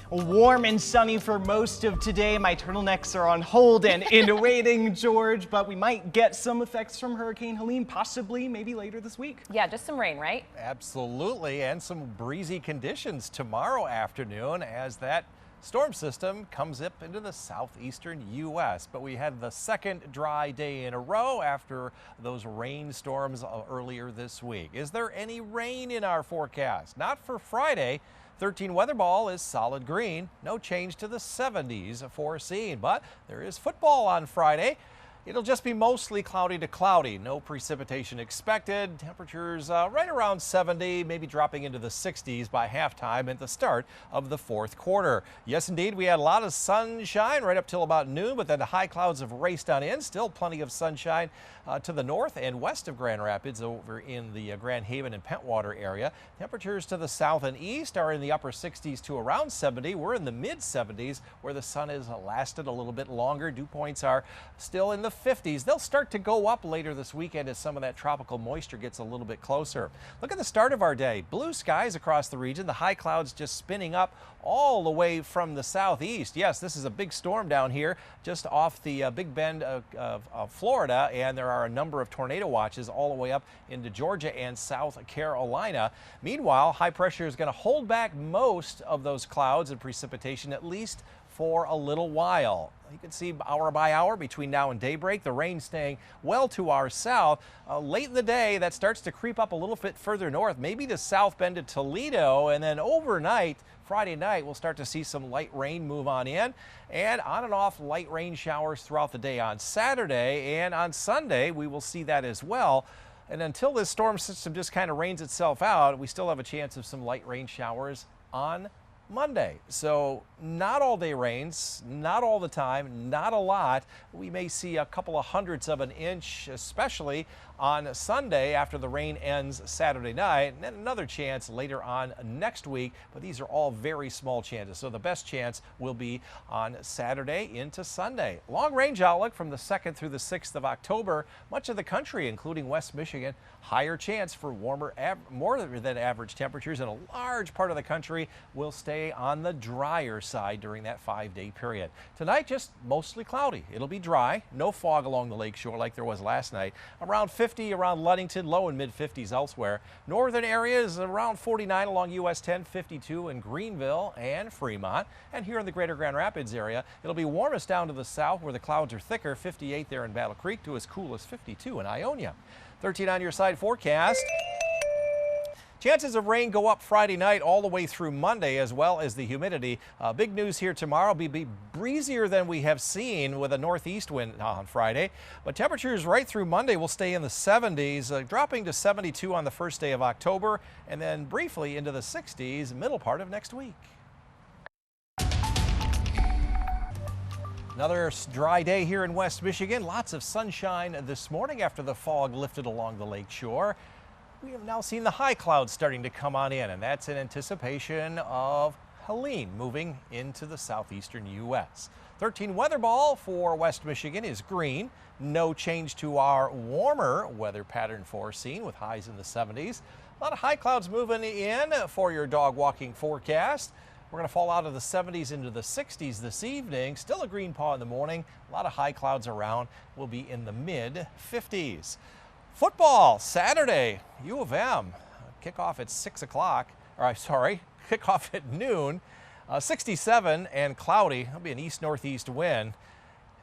Warm and sunny for most of today. My turtlenecks are on hold and in waiting, George, but we might get some effects from Hurricane Helene, possibly maybe later this week. Yeah, just some rain, right? Absolutely, and some breezy conditions tomorrow afternoon as that storm system comes up into the southeastern U.S. But we had the second dry day in a row after those rainstorms earlier this week. Is there any rain in our forecast? Not for Friday. 13 weather ball is solid green. No change to the 70s foreseen, but there is football on Friday. It'll just be mostly cloudy to cloudy. No precipitation expected. Temperatures right around 70, maybe dropping into the 60s by halftime at the start of the fourth quarter. Yes, indeed, we had a lot of sunshine right up till about noon, but then the high clouds have raced on in. Still plenty of sunshine to the north and west of Grand Rapids over in the Grand Haven and Pentwater area. Temperatures to the south and east are in the upper 60s to around 70. We're in the mid 70s where the sun has lasted a little bit longer. Dew points are still in the 50s. They'll start to go up later this weekend as some of that tropical moisture gets a little bit closer. Look at the start of our day. Blue skies across the region. The high clouds just spinning up all the way from the southeast. Yes, this is a big storm down here just off the Big Bend of Florida, and there are a number of tornado watches all the way up into Georgia and South Carolina. Meanwhile, high pressure is going to hold back most of those clouds and precipitation, at least for a little while. You can see hour by hour between now and daybreak, the rain staying well to our south. Late in the day, that starts to creep up a little bit further north, maybe to South Bend to Toledo, and then overnight, Friday night, we'll start to see some light rain move on in, and on and off light rain showers throughout the day on Saturday, and on Sunday, we will see that as well. And until this storm system just kind of rains itself out, we still have a chance of some light rain showers on Monday. So not all day rains, not all the time, not a lot. We may see a couple of hundredths of an inch, especially on Sunday after the rain ends Saturday night, and then another chance later on next week. But these are all very small chances. So the best chance will be on Saturday into Sunday. Long range outlook from the 2nd through the 6th of October. Much of the country, including West Michigan, higher chance for warmer, more than average temperatures, and a large part of the country will stay on the drier side during that 5-day period. Tonight, just mostly cloudy. It'll be dry, no fog along the lakeshore like there was last night. Around 50 around Ludington, low and mid 50s elsewhere. Northern areas around 49 along US 10, 52 in Greenville and Fremont. And here in the greater Grand Rapids area, it'll be warmest down to the south where the clouds are thicker, 58 there in Battle Creek to as cool as 52 in Ionia. 13 on your side forecast. Chances of rain go up Friday night all the way through Monday, as well as the humidity. Big news here tomorrow will be breezier than we have seen with a northeast wind on Friday. But temperatures right through Monday will stay in the 70s, dropping to 72 on the first day of October, and then briefly into the 60s middle part of next week. Another dry day here in West Michigan. Lots of sunshine this morning after the fog lifted along the lake shore. We have now seen the high clouds starting to come on in, and that's in anticipation of Helene moving into the southeastern U.S. 13 weather ball for West Michigan is green. No change to our warmer weather pattern foreseen with highs in the 70s. A lot of high clouds moving in for your dog walking forecast. We're going to fall out of the 70s into the 60s this evening. Still a green paw in the morning. A lot of high clouds around. We'll be in the mid 50s. Football Saturday, U of M. Kickoff at 6 o'clock. Kickoff at noon. 67 and cloudy. It'll be an east-northeast wind.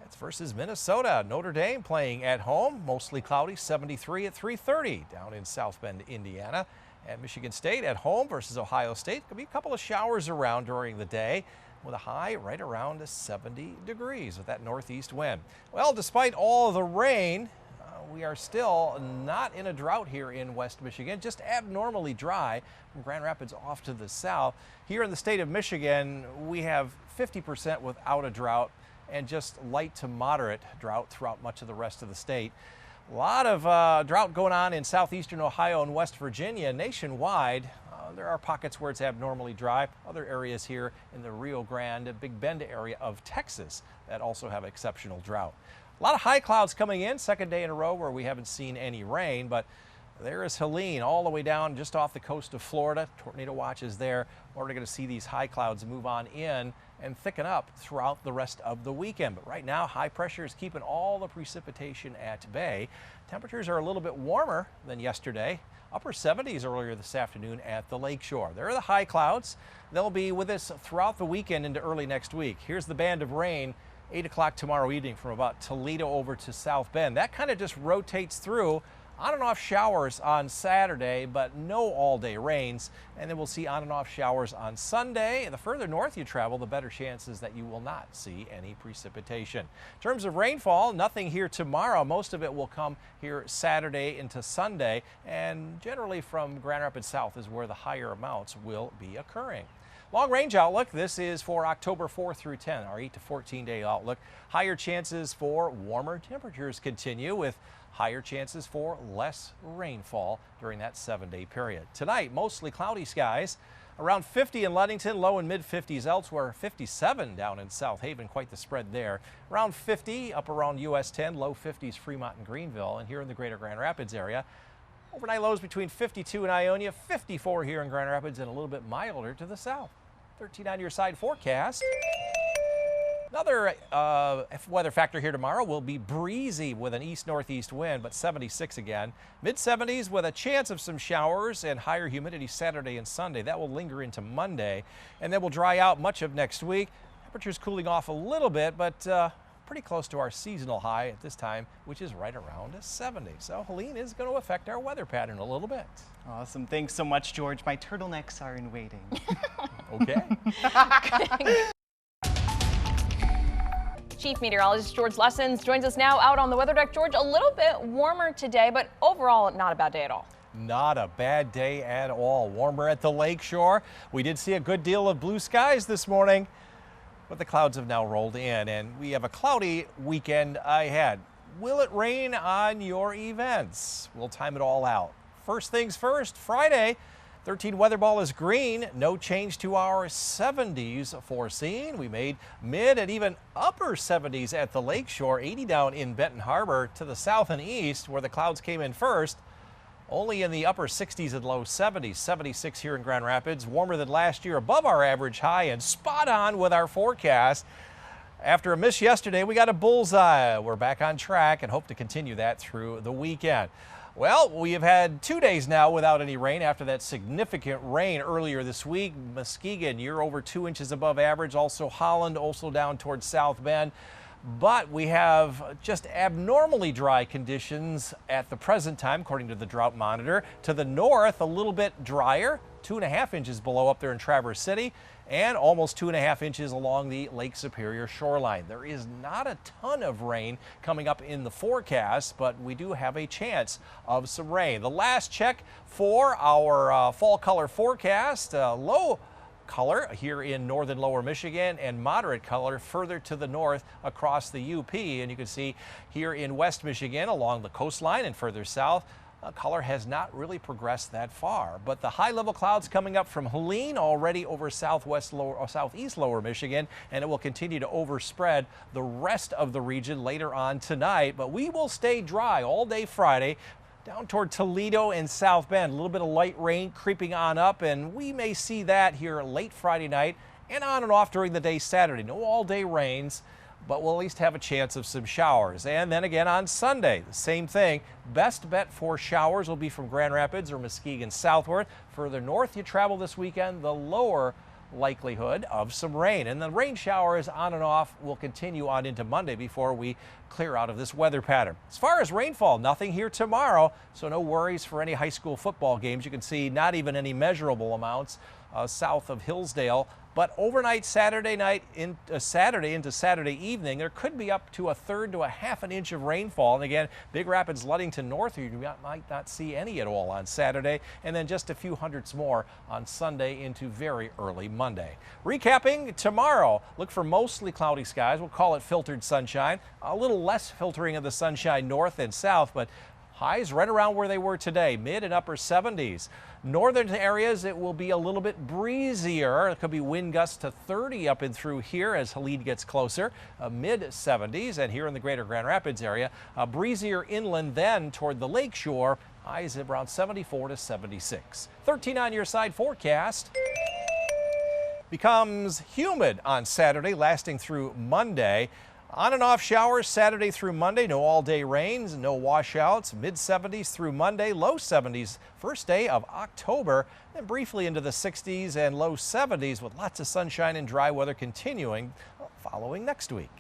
That's versus Minnesota. Notre Dame playing at home. Mostly cloudy, 73 at 3:30 down in South Bend, Indiana. And Michigan State at home versus Ohio State. Could be a couple of showers around during the day with a high right around 70 degrees with that northeast wind. Well, despite all of the rain, we are still not in a drought here in West Michigan, just abnormally dry from Grand Rapids off to the south. Here in the state of Michigan, we have 50% without a drought and just light to moderate drought throughout much of the rest of the state. A lot of drought going on in southeastern Ohio and West Virginia. Nationwide, there are pockets where it's abnormally dry. Other areas here in the Rio Grande, Big Bend area of Texas that also have exceptional drought. A lot of high clouds coming in, second day in a row where we haven't seen any rain, but There is Helene all the way down just off the coast of Florida. Tornado watch is there. We're going to see these high clouds move on in and thicken up throughout the rest of the weekend. But right now, high pressure is keeping all the precipitation at bay. Temperatures are a little bit warmer than yesterday. Upper 70s earlier this afternoon at the lakeshore. There are the high clouds. They'll be with us throughout the weekend into early next week. Here's the band of rain, 8 o'clock tomorrow evening from about Toledo over to South Bend. That kind of just rotates through. On and off showers on Saturday, but no all-day rains. And then we'll see on and off showers on Sunday. The further north you travel, the better chances that you will not see any precipitation. In terms of rainfall, nothing here tomorrow. Most of it will come here Saturday into Sunday. And generally from Grand Rapids South is where the higher amounts will be occurring. Long range outlook, this is for October 4 through 10, our 8 to 14 day outlook. Higher chances for warmer temperatures continue with higher chances for less rainfall during that 7-day period. Tonight, mostly cloudy skies. Around 50 in Ludington, low and mid 50s elsewhere. 57 down in South Haven, quite the spread there. Around 50 up around US 10, low 50s Fremont and Greenville, and here in the greater Grand Rapids area. Overnight lows between 52 in Ionia, 54 here in Grand Rapids, and a little bit milder to the south. 13 on your side forecast. Another weather factor here tomorrow will be breezy with an east-northeast wind, but 76 again. Mid-70s with a chance of some showers and higher humidity Saturday and Sunday. That will linger into Monday, and then will dry out much of next week. Temperatures cooling off a little bit, but pretty close to our seasonal high at this time, which is right around 70. So Helene is going to affect our weather pattern a little bit. Awesome. Thanks so much, George. My turtlenecks are in waiting. Okay. Chief Meteorologist George Lessons joins us now out on the weather deck. George, a little bit warmer today, but overall not a bad day at all. Not a bad day at all. Warmer at the lakeshore. We did see a good deal of blue skies this morning, but the clouds have now rolled in and we have a cloudy weekend ahead. Will it rain on your events? We'll time it all out. First things first, Friday. 13 weather ball is green. No change to our 70s foreseen. We made mid and even upper 70s at the lakeshore. 80 down in Benton Harbor to the south and east where the clouds came in first. Only in the upper 60s and low 70s. 76 here in Grand Rapids. Warmer than last year, above our average high and spot on with our forecast. After a miss yesterday, we got a bullseye. We're back on track and hope to continue that through the weekend. Well, we have had 2 days now without any rain after that significant rain earlier this week. Muskegon, you're over 2 inches above average. Also Holland, also down towards South Bend. But we have just abnormally dry conditions at the present time, according to the drought monitor. To the north, a little bit drier, 2.5 inches below up there in Traverse City, and almost 2.5 inches along the Lake Superior shoreline. There is not a ton of rain coming up in the forecast, but we do have a chance of some rain. The last check for our fall color forecast, low color here in northern lower Michigan and moderate color further to the north across the UP. And you can see here in West Michigan along the coastline and further south, color has not really progressed that far, but the high level clouds coming up from Helene already over southwest lower or southeast lower Michigan, and it will continue to overspread the rest of the region later on tonight. But we will stay dry all day Friday down toward Toledo and South Bend. A little bit of light rain creeping on up, and we may see that here late Friday night and on and off during the day Saturday. No all day rains, but we'll at least have a chance of some showers. And then again on Sunday, the same thing. Best bet for showers will be from Grand Rapids or Muskegon southward. Further north you travel this weekend, the lower likelihood of some rain. And the rain showers on and off will continue on into Monday before we clear out of this weather pattern. As far as rainfall, nothing here tomorrow, so no worries for any high school football games. You can see not even any measurable amounts south of Hillsdale. But overnight Saturday night into Saturday evening, there could be up to 1/3 to 1/2 inch of rainfall. And again, Big Rapids, Ludington north, you might not see any at all on Saturday, and then just a few hundredths more on Sunday into very early Monday. Recapping tomorrow, look for mostly cloudy skies. We'll call it filtered sunshine. A little less filtering of the sunshine north and south, but Highs right around where they were today, mid and upper 70s. Northern areas, it will be a little bit breezier. It could be wind gusts to 30 up and through here as Halid gets closer, mid 70s. And here in the greater Grand Rapids area, breezier inland then toward the lake shore. Highs around 74 to 76. 13 on your side forecast. Becomes humid on Saturday, lasting through Monday. On and off showers Saturday through Monday. No all-day rains, no washouts. Mid-70s through Monday, low 70s first day of October. Then briefly into the 60s and low 70s with lots of sunshine and dry weather continuing following next week.